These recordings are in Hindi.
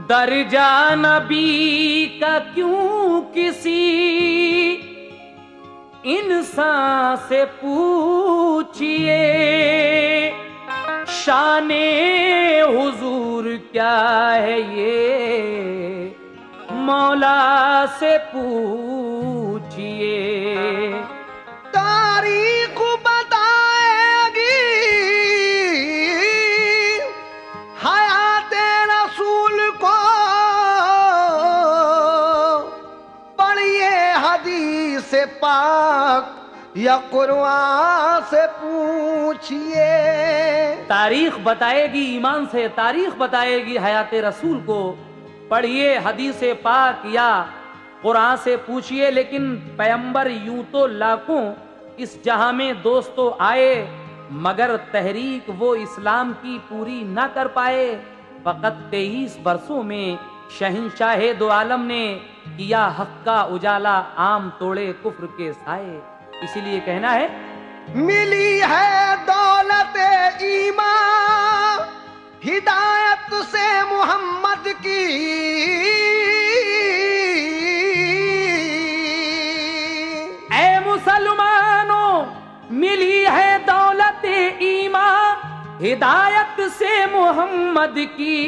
दर्जा नबी का क्यों किसी इंसान से पूछिए, शाने हुजूर क्या है ये मौला से पूछिए। तारीख बताएगी हयात रसूल को, पढ़िए हदीस पाक या कुरान से पूछिए। तारीख बताएगी, ईमान से तारीख बताएगी हयात रसूल को, पढ़िए हदीस पाक या कुरान से पूछिए। लेकिन पैगंबर यूं तो लाखों इस जहां में दोस्तों आए, मगर तहरीक वो इस्लाम की पूरी ना कर पाए। फकत 23 बरसों में शहंशाहे दो आलम ने किया हक का उजाला, आम तोड़े कुफ्र के साए। इसीलिए कहना है, मिली है दौलत ईमान हिदायत से मोहम्मद की, ऐ मुसलमानों मिली है दौलत ईमान हिदायत से मोहम्मद की।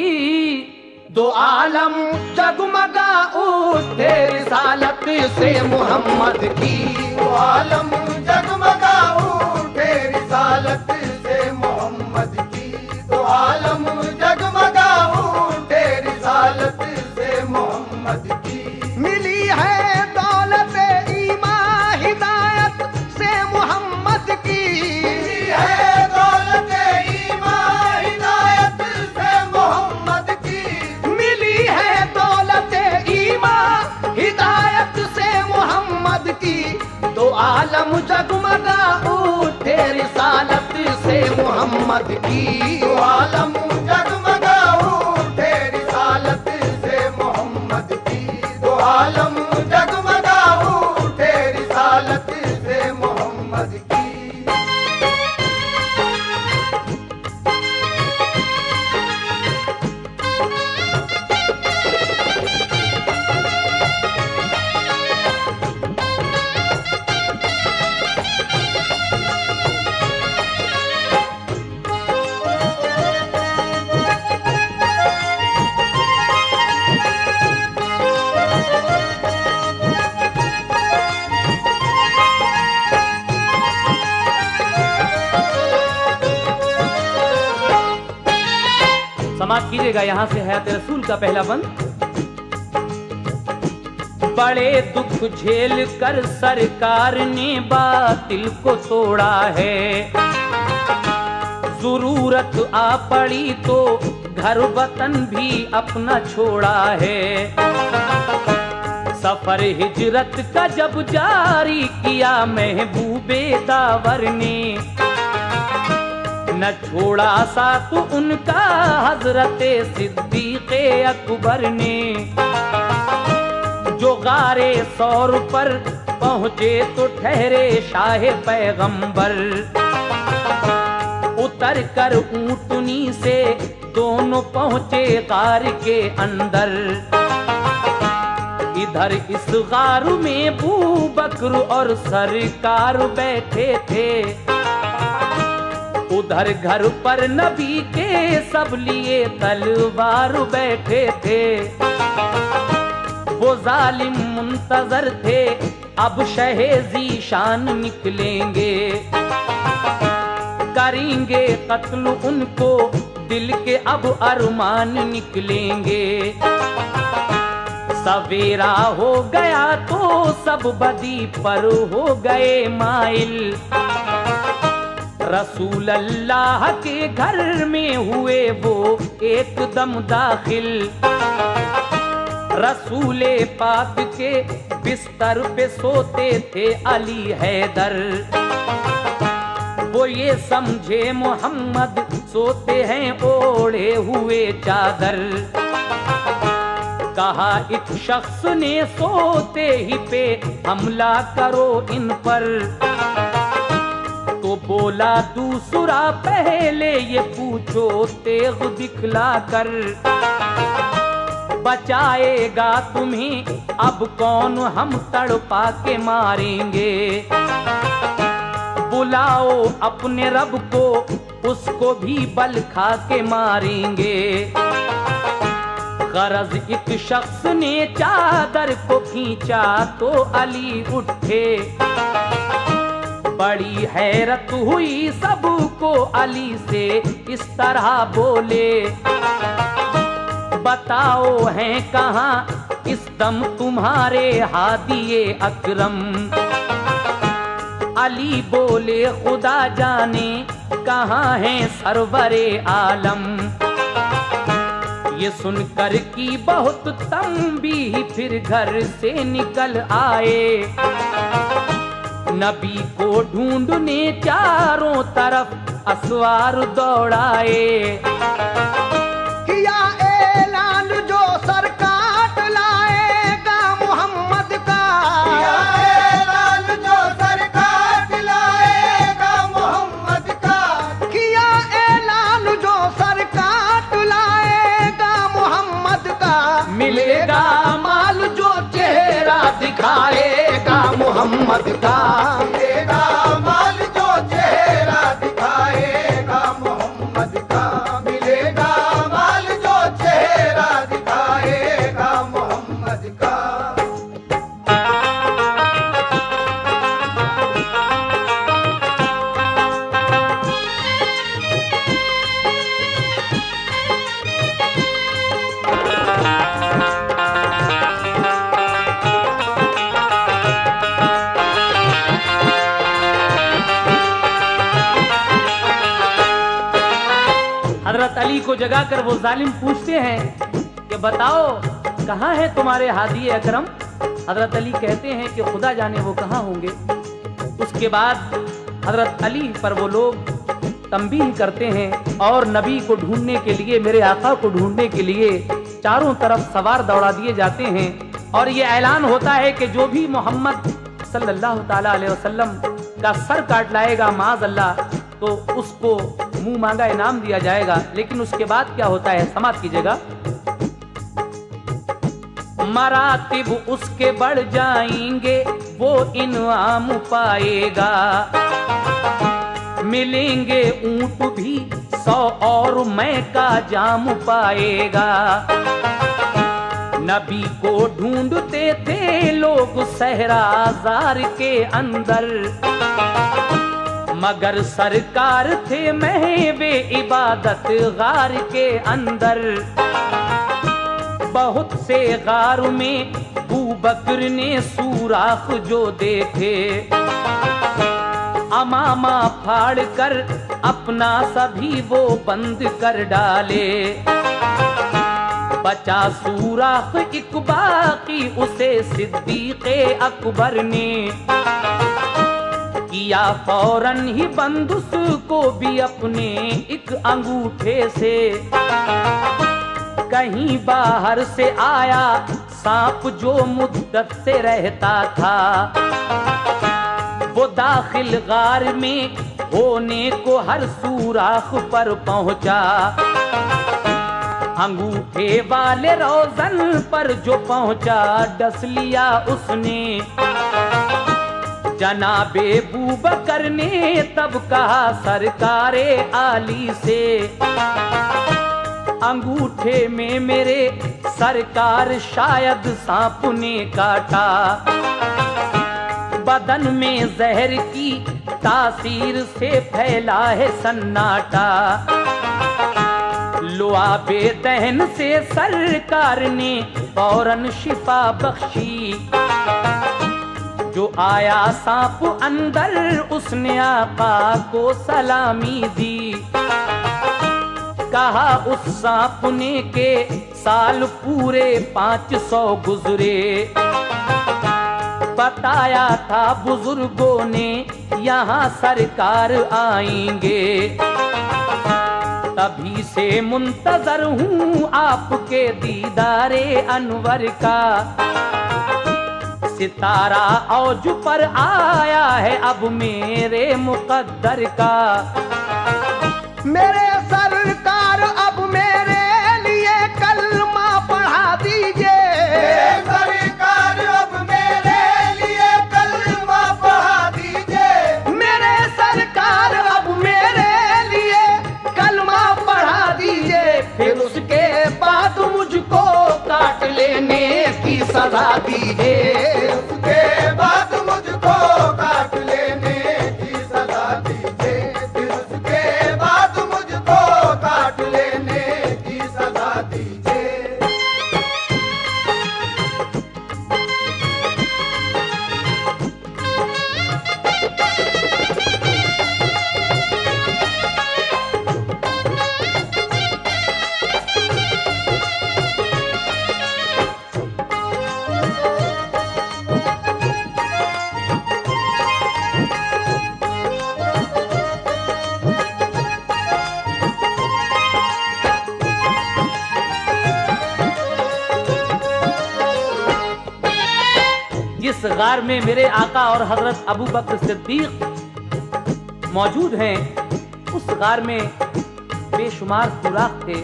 दो आलम जगमगा उठे रिसालत से मोहम्मद की। दो आलम जगमगा उठे रिसालत से मोहम्मद की। दो आलम जगमगा उठे रिसालत से मोहम्मद की। मिली है दौलत ईमान हिदायत से मोहम्मद की। मिली है दौलत ईमान हिदायत से मोहम्मद की। मिली है दौलत ईमान हिदायत से मोहम्मद की। दो आलम जगमगा उठे रिसालत से मोहम्मद की। दो आलम जगमगा उठे रिसालत से मोहम्मद की। दो आलम जगमगा उठे रिसालत से मोहम्मद की। समाप्त कीजिएगा यहाँ से हयात रसूल का पहला बंद। बड़े दुख झेल कर सरकार ने बातिल को तोड़ा है, जरूरत आ पड़ी तो घर वतन भी अपना छोड़ा है। सफर हिजरत का जब जारी किया महबूबे दावर ने, न छोड़ा साथ उनका हजरते सिद्दीक़े अकबर ने। जो गारे सौर पर पहुंचे तो ठहरे शाह पैगंबर, उतर कर ऊंटनी से दोनों पहुंचे गार के अंदर। इधर इस गार में बू बकर और सरकार बैठे थे, उधर घर पर नबी के सब लिए तलवार बैठे थे। वो जालिम मुंतजर थे अब शहे ज़ीशान निकलेंगे, करेंगे कत्ल उनको दिल के अब अरमान निकलेंगे। सवेरा हो गया तो सब बदी पर हो गए माइल, रसूल अल्लाह के घर में हुए वो एकदम दाखिल। रसूले पाक के बिस्तर पे सोते थे अली हैदर, वो ये समझे मोहम्मद सोते हैं ओढ़े हुए चादर। कहा एक शख्स ने सोते ही पे हमला करो इन पर, तो बोला दूसरा पहले ये पूछो तेग दिखला कर। बचाएगा तुम्हें अब कौन, हम तड़पा के मारेंगे। बुलाओ अपने रब को, उसको भी बल खा के मारेंगे। गरज एक शख्स ने चादर को खींचा तो अली उठे। बड़ी हैरत हुई सबको अली से, इस तरह बोले, बताओ हैं कहाँ इस दम तुम्हारे हादिए अकरम। अली बोले खुदा जाने कहाँ है सरवरे आलम। ये सुनकर की बहुत तंबीह फिर घर से निकल आए। नबी को ढूंढने चारों तरफ असवार दौड़ाए। किया ऐलान जो सर काट लाएगा मोहम्मद का। किया ऐलान जो सर काट लाएगा मोहम्मद का। किया ऐलान जो सर काट लाएगा मोहम्मद का। मिलेगा माल जो चेहरा दिखाएगा मोहम्मद का। मिलेगा माल जो चेहरा दिखाएगा मोहम्मद का। मिलेगा माल जो चेहरा दिखाएगा मोहम्मद का। हजरत अली को जगाकर वो जालिम पूछते हैं कि बताओ कहाँ है तुम्हारे हादी अकरम। हजरत अली कहते हैं कि खुदा जाने वो कहाँ होंगे। उसके बाद हजरत अली पर वो लोग तंबीह करते हैं और नबी को ढूंढने के लिए, मेरे आका को ढूंढने के लिए चारों तरफ सवार दौड़ा दिए जाते हैं। और ये ऐलान होता है कि जो भी मोहम्मद सल्लल्लाहु ताला अलैहि वसल्लम का सर काट लाएगा माज अल्लाह, तो उसको मुंह मांगा इनाम दिया जाएगा। लेकिन उसके बाद क्या होता है, समाप्त कीजिएगा। मरातिब उसके बढ़ जाएंगे, वो इनाम पाएगा। मिलेंगे ऊंट भी 100 और मैं का जाम पाएगा। नबी को ढूंढते थे लोग सहराजार के अंदर, मगर सरकार थे महवे इबादत गार के अंदर। बहुत से गार में बू बकर ने सुराख जो देखे, अमामा फाड़ कर अपना सभी वो बंद कर डाले। बचा सुराख एक बाकी, उसे सिद्दीक़े अकबर ने किया फौरन ही बंद, उसको भी अपने एक अंगूठे से। कहीं बाहर से आया सांप जो मुद्दत से रहता था, वो दाखिल गार में होने को हर सुराख पर पहुंचा। अंगूठे वाले रोजन पर जो पहुंचा, डस लिया उसने। जनाबे बूबकर ने तब कहा सरकारे आली से, अंगूठे में मेरे सरकार शायद सांप ने काटा। बदन में जहर की तासीर से फैला है सन्नाटा। लुआबे दहन से सरकार ने फौरन शिफा बख्शी। जो आया सांप अंदर, उसने आका को सलामी दी। कहा उस सांप ने के साल पूरे 500 गुजरे। बताया था बुजुर्गों ने यहाँ सरकार आएंगे। तभी से मुंतजर हूँ आपके दीदारे अनवर का। सितारा औज पर आया है अब मेरे मुकद्दर का। मेरे सरकार अब मेरे लिए कलमा पढ़ा दिया। जिस गार में मेरे आका और हजरत अबू बकर सिद्दीक मौजूद हैं, उस गार में बेशुमार सुराख थे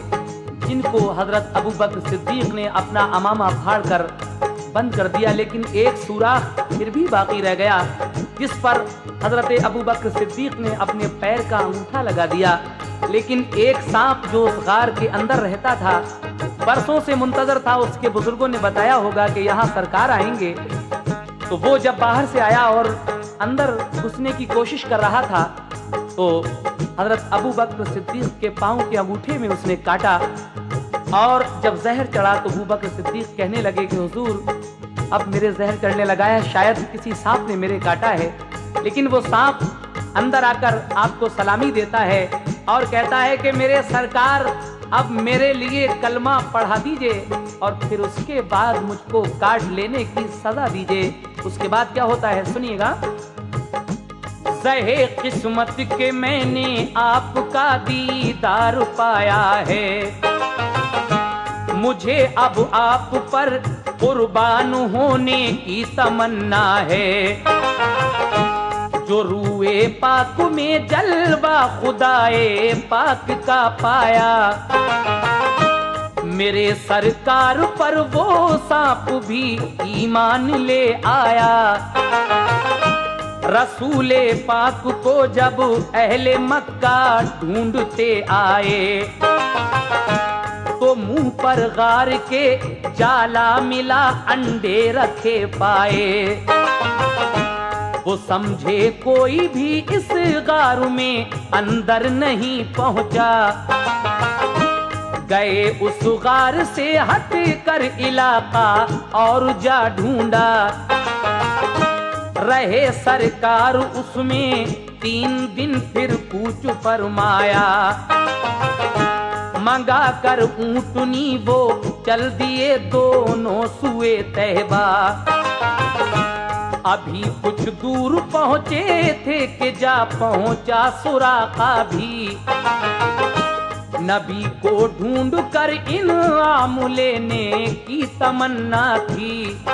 जिनको हजरत अबू बकर सिद्दीक ने अपना अमामा फाड़ कर बंद कर दिया, लेकिन एक सुराख फिर भी बाकी रह गया जिस पर हजरत अबू बकर सिद्दीक ने अपने पैर का अंगूठा लगा दिया। लेकिन एक सांप जो उस गार के अंदर रहता था, बरसों से मुंतजर था, उसके बुजुर्गों ने बताया होगा कि यहाँ सरकार आएंगे, तो वो जब बाहर से आया और अंदर घुसने की कोशिश कर रहा था तो हजरत अबू बकर सिद्दीक के पांव के अंगूठे में उसने काटा, और जब जहर चढ़ा तो अबू बकर सिद्दीक कहने लगे कि हुजूर अब मेरे जहर चढ़ने लगा है, शायद किसी सांप ने मेरे काटा है। लेकिन वो सांप अंदर आकर आपको सलामी देता है और कहता है कि मेरे सरकार अब मेरे लिए कलमा पढ़ा दीजिए और फिर उसके बाद मुझको काट लेने की सजा दीजिए। उसके बाद क्या होता है सुनिएगा। सहे किस्मत के मैंने आपका दीदार पाया है, मुझे अब आप पर कुर्बान होने की तमन्ना है। जो रूए पाक में जलवा खुदाए पाक का पाया, मेरे सरकार पर वो सांप भी ईमान ले आया। रसूले पाक को जब अहले मक्का ढूंढते आए, तो मुंह पर गार के जाला मिला अंडे रखे पाए। वो समझे कोई भी इस गार में अंदर नहीं पहुंचा, गए उस गार से हट कर इलाका और जा ढूंढा। रहे सरकार उसमें 3 दिन फिर कूच फरमाया, मंगा कर ऊंटनी वो चल दिए दोनों सुए तहबा। अभी कुछ दूर पहुंचे थे कि जा पहुंचा सुराखा भी। नबी को ढूंढ कर इनाम लेने की तमन्ना थी।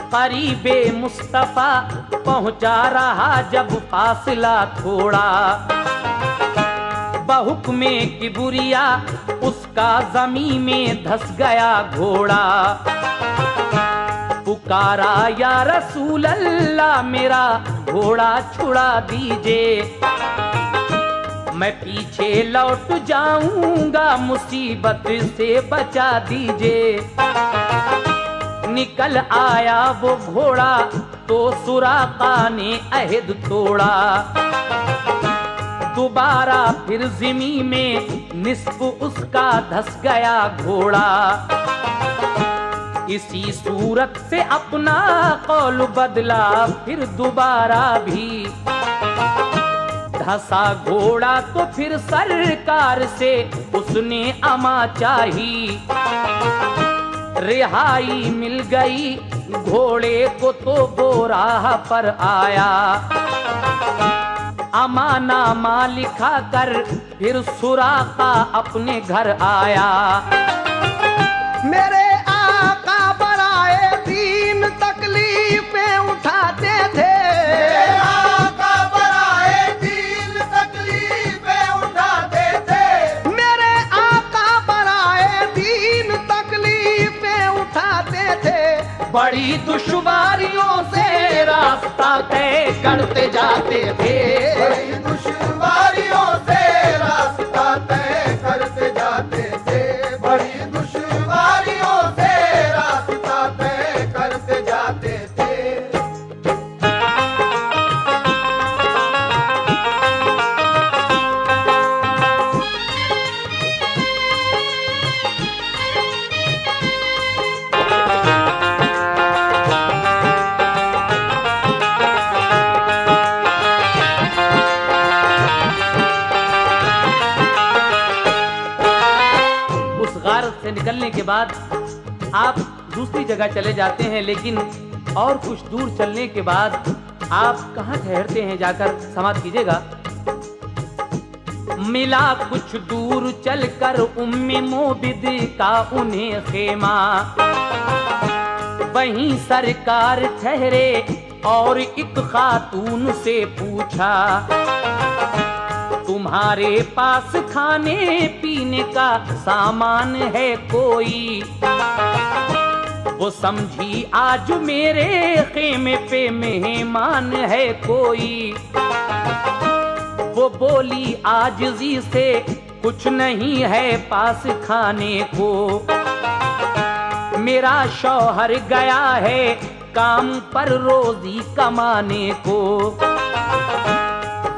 करीबे मुस्तफा पहुंचा रहा जब फासला थोड़ा, बहुक्मे किबुरिया उसका जमीन में धस गया घोड़ा। पुकारा या रसूल अल्लाह मेरा घोड़ा छुड़ा दीजिए, मैं पीछे लौट जाऊंगा मुसीबत से बचा दीजिए। निकल आया वो घोड़ा तो सुराका ने अहद तोड़ा। दोबारा फिर ज़मी में निस्फ उसका धस गया घोड़ा। इसी सूरत से अपना कौल बदला फिर दोबारा भी। धसा घोड़ा तो फिर सरकार से उसने अमा चाही। रिहाई मिल गई घोड़े को तो वो राह पर आया। अमानामा लिखा कर फिर सुराका अपने घर आया। मेरे आका बराए दीन तकलीफें उठाते थे। मेरे आका बराए दीन तकलीफें उठाते थे। मेरे आका बराए दीन तकलीफें उठाते थे। बड़ी दुश्वारियों से रास्ता तय करते जाते थे। बड़ी दुश्वारियों से रास्ता तय करते जाते थे। बड़ी दुश्वारियों से रास्ता तय करते जाते थे। से निकलने के बाद आप दूसरी जगह चले जाते हैं, लेकिन और कुछ दूर चलने के बाद आप कहाँ ठहरते हैं जाकर समाप्त कीजिएगा। मिला कुछ दूर चलकर उम्मे मोबिद का उन्हें खेमा। वहीं सरकार ठहरे और एक खातून से पूछा, तुम्हारे पास खाने पीने का सामान है कोई? वो समझी आज मेरे खेमे पे मेहमान है कोई। वो बोली आजिज़ी से, कुछ नहीं है पास खाने को, मेरा शौहर गया है काम पर रोजी कमाने को।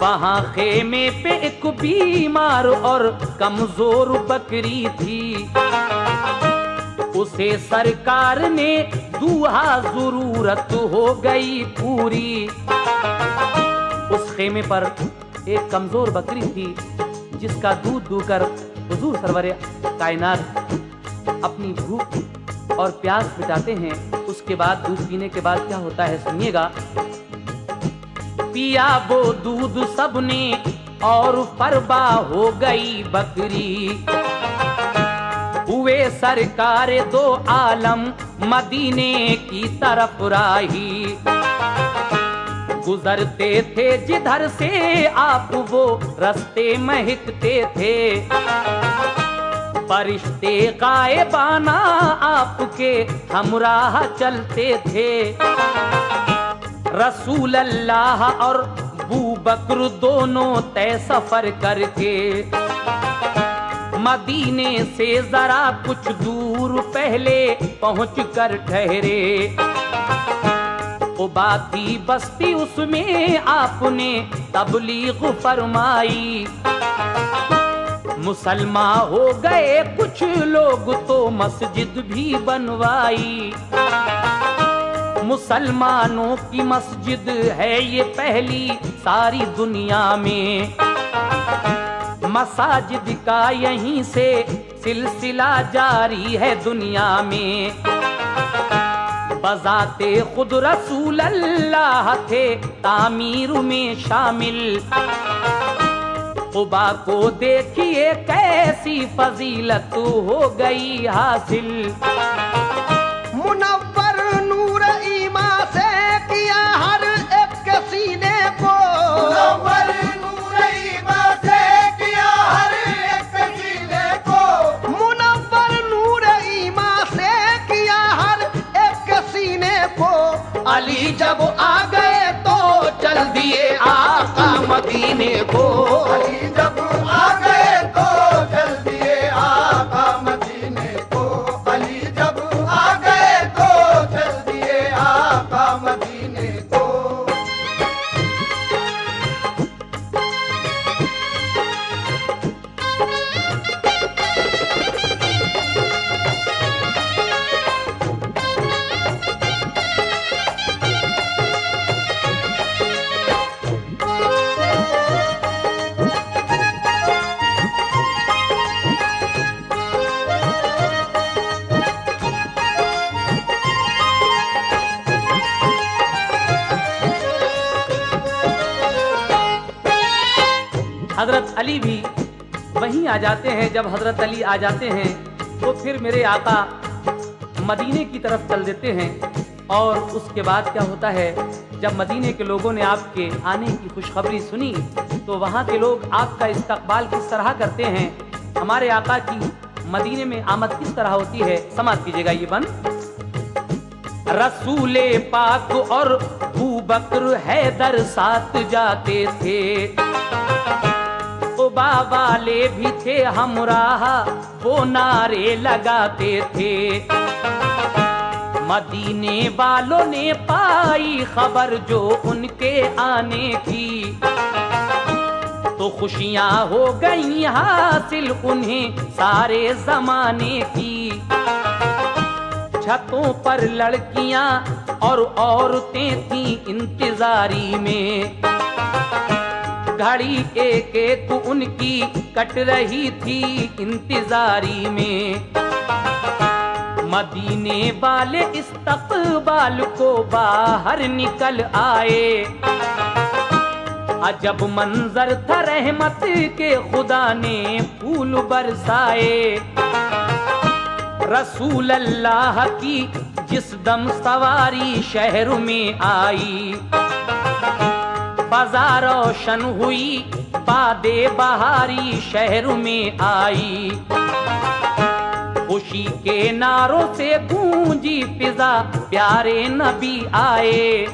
वहाँ खेमे पे एक बीमार और कमजोर बकरी थी, उसे सरकार ने दूहा जरूरत हो गई पूरी। उस खेमे पर एक कमजोर बकरी थी जिसका दूध दूकर हुजूर सरवरे कायनात अपनी भूख और प्यास मिटाते हैं। उसके बाद दूध पीने के बाद क्या होता है सुनिएगा। पिया वो दूध सबने और परवा हो गई बकरी। हुए सरकार दो आलम मदीने की तरफ राही। गुजरते थे जिधर से आप वो रास्ते महकते थे। फरिश्ते गायबाना आपके हमराह चलते थे। रसूल अल्लाह और बू बकर दोनों तय सफर करके मदीने से जरा कुछ दूर पहले पहुंच कर ठहरे। बाती बस्ती उसमें आपने तबलीग फरमाई। मुसलमान हो गए कुछ लोग तो मस्जिद भी बनवाई। मुसलमानों की मस्जिद है ये पहली सारी दुनिया में। मसाजिद का यहीं से सिलसिला जारी है दुनिया में। बजाते खुद रसूल अल्लाह थे तामीर में शामिल। कुबा को देखिए कैसी फजीलत हो गई हासिल। मुनव्वर नूर ईमा से किया हर एक के सीने को। मुनव्वर नूर ईमा से किया हर एक के सीने को। मुनव्वर नूर ईमा से किया हर एक के सीने को। अली जब आ गए तो चल दिए आका मदीने को। अली जब आ गए तो चल दिए आका मदीने को। अली जब आ गए तो चल दिए आका मदीने को। हजरत अली भी वहीं आ जाते हैं। जब हजरत अली आ जाते हैं तो फिर मेरे आका मदीने की तरफ चल देते हैं। और उसके बाद क्या होता है, जब मदीने के लोगों ने आपके आने की खुशखबरी सुनी तो वहाँ के लोग आपका इस्तकबाल किस तरह करते हैं, हमारे आका की मदीने में आमद किस तरह होती है, समाप्त कीजिएगा ये बंद। रसूले पाक और अबू बकर हैदर साथ जाते थे। कुबा वाले भी थे हमराह, वो नारे लगाते थे। मदीने वालों ने पाई खबर जो उनके आने की, तो खुशियां हो गई हासिल उन्हें सारे जमाने की। छतों पर लड़कियां और औरतें थीं इंतजारी में। घड़ी एक एक उनकी कट रही थी इंतजारी में। मदीने वाले इस्तकबाल को बाहर निकल आए। अजब मंजर था रहमत के खुदा ने फूल बरसाए। रसूल अल्लाह की जिस दम सवारी शहर में आई, फजा रोशन हुई बादे बहारी शहर में आई। खुशी के नारों से गूंजी फिजा, प्यारे नबी आए।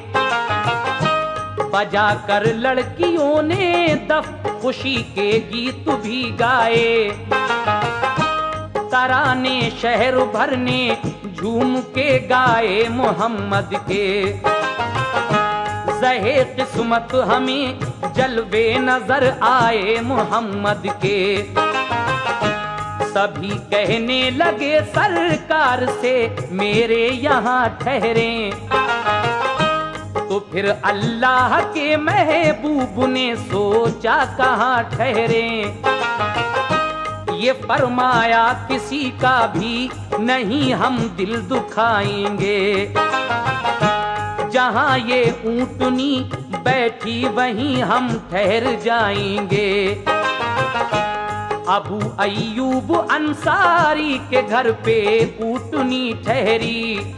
बजा कर लड़कियों ने दफ, खुशी के गीत भी गाए। तराने शहर भर ने झूम के गाए मोहम्मद के। ज़हे किस्मत हमें जलवे नजर आए मोहम्मद के। सभी कहने लगे सरकार से मेरे यहाँ ठहरें। तो फिर अल्लाह के महबूब ने सोचा कहाँ ठहरें। ये फरमाया किसी का भी नहीं हम दिल दुखाएंगे। जहाँ ये ऊँटनी बैठी वहीं हम ठहर जाएंगे। अबू अय्यूब अंसारी के घर पे ऊँटनी ठहरी।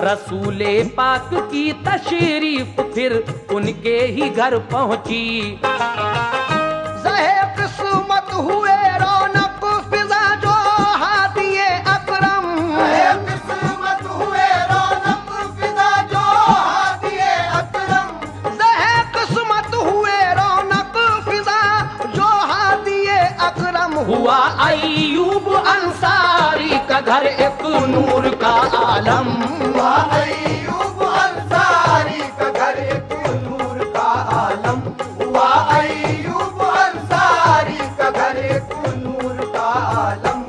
रसूले पाक की तशरीफ फिर उनके ही घर पहुंची। ज़हे किस्मत हुए रौनक फिजा जो हादिए अकरम। ज़हे किस्मत हुए रौनक फिजा जो हादिए अकरम। ज़हे किस्मत हुए रौनक फिजा जो हादिए अकरम। हुआ अय्यूब अंसारी का घर एक नूर का आलम। हुआ अय्यूब अंसारी का घर एक नूर का आलम। हुआ अय्यूब अंसारी का घर एक नूर का आलम।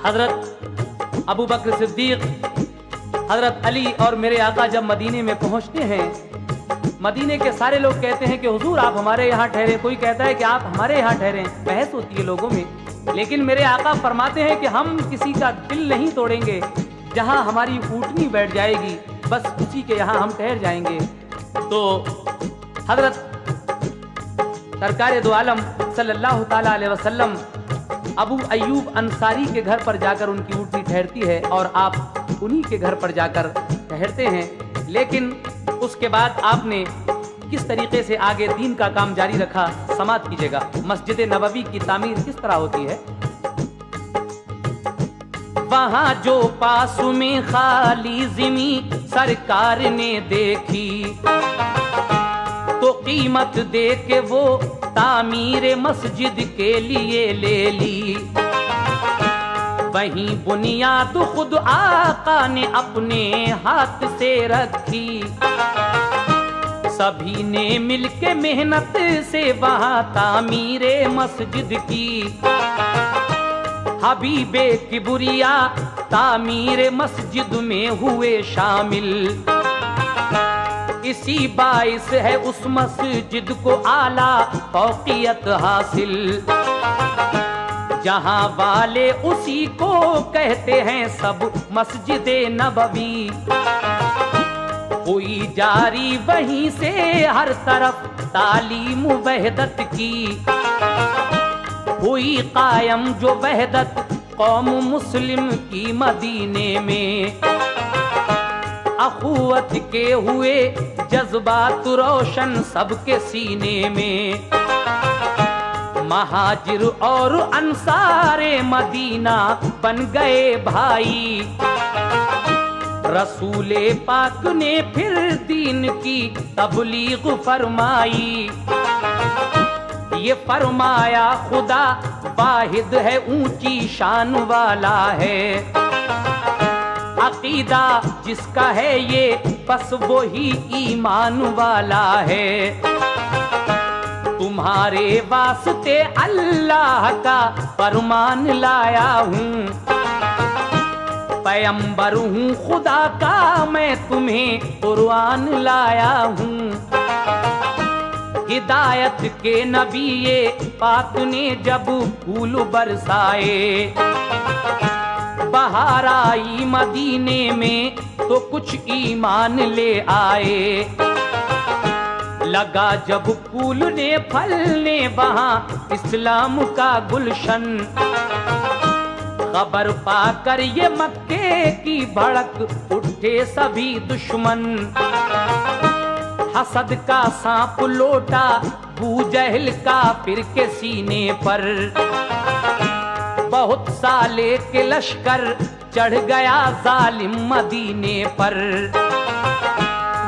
हजरत अबू बकर सिद्दीक, हजरत अली और मेरे आका जब मदीने में पहुंचते हैं, मदीने के सारे लोग कहते हैं कि हुजूर आप हमारे यहाँ ठहरे। कोई कहता है कि आप हमारे यहाँ ठहरे। बहस होती है लोगों में। लेकिन मेरे आका फरमाते हैं कि हम किसी का दिल नहीं तोड़ेंगे। जहाँ हमारी ऊँटनी बैठ जाएगी बस उसी के यहाँ हम ठहर जाएंगे। तो हजरत सरकार दो आलम सल्लल्लाहु ताला अलैहि वसल्लम अबू अय्यूब अंसारी के घर पर जाकर उनकी ऊँटनी ठहरती है और आप उन्हीं के घर पर जाकर ठहरते हैं। लेकिन उसके बाद आपने किस तरीके से आगे दीन का काम जारी रखा, समात कीजिएगा। मस्जिद नबवी की तामीर किस तरह होती है। वहाँ जो पास में खाली ज़मी सरकार ने देखी, तो कीमत दे के वो तामीर मस्जिद के लिए ले ली। वहीं बुनियाद खुद आका ने अपने हाथ से रखी। सभी ने मिलके मेहनत से वहाँ तामीर मस्जिद की। हबीबे किबरिया तामीर मस्जिद में हुए शामिल। इसी बाइस है उस मस्जिद को आला फौकियत हासिल। जहां वाले उसी को कहते हैं सब मस्जिद नबवी। कोई जारी वहीं से हर तरफ तालीम वहदत की। हुई कायम जो वहदत कौम मुस्लिम की मदीने में। अखुवत के हुए जज्बात रोशन सबके सीने में। महाजिर और अंसारे मदीना बन गए भाई। रसूले पाक ने फिर दीन की तबलीग फरमाई। ये फरमाया खुदा वाहिद है, ऊंची शान वाला है। अकीदा जिसका है ये बस वो ही ईमान वाला है। तुम्हारे वास्ते अल्लाह का फरमान लाया हूँ। पैगंबर हूँ खुदा का मैं तुम्हें कुरान लाया हूँ। हिदायत के नबी ये पाक ने जब फूल बरसाए, बहार आई मदीने में तो कुछ ईमान ले आए। लगा जब फूल ने फलने वहां इस्लाम का गुलशन, खबर पाकर ये मक्के की भड़क उठे सभी दुश्मन। हसद का सांप लोटा बू जहल का फिर के सीने पर, बहुत साले के लश्कर चढ़ गया जालिम मदीने पर।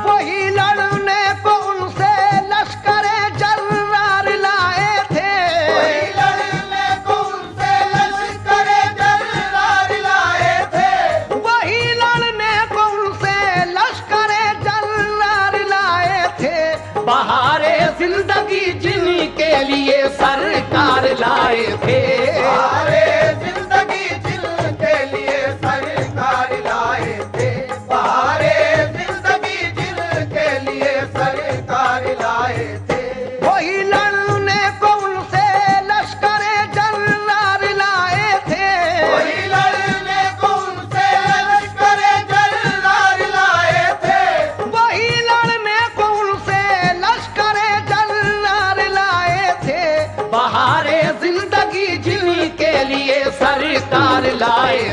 वही लड़ने को उनसे लश्करे जर्रार लाए थे, वही लड़ने को उनसे लश्करे जर्रार लाए थे, वही लड़ने को उनसे लश्करे जर्रार लाए थे। बहारे जिंदगी जिनके लिए सरकार लाए थे। बहारे जिंदगी जिनके लिए सरकार लाए थे, बहारे जिंदगी जिनके लिए सरकार लाए थे। वही लड़ने को उनसे लश्करे जर्रार लाए थे, वही लड़ने को उनसे लश्करे जर्रार लाए थे, वही लड़ने को उनसे लश्करे जर्रार लाए थे। बहारे जिंदगी जिनके लिए सरकार लाए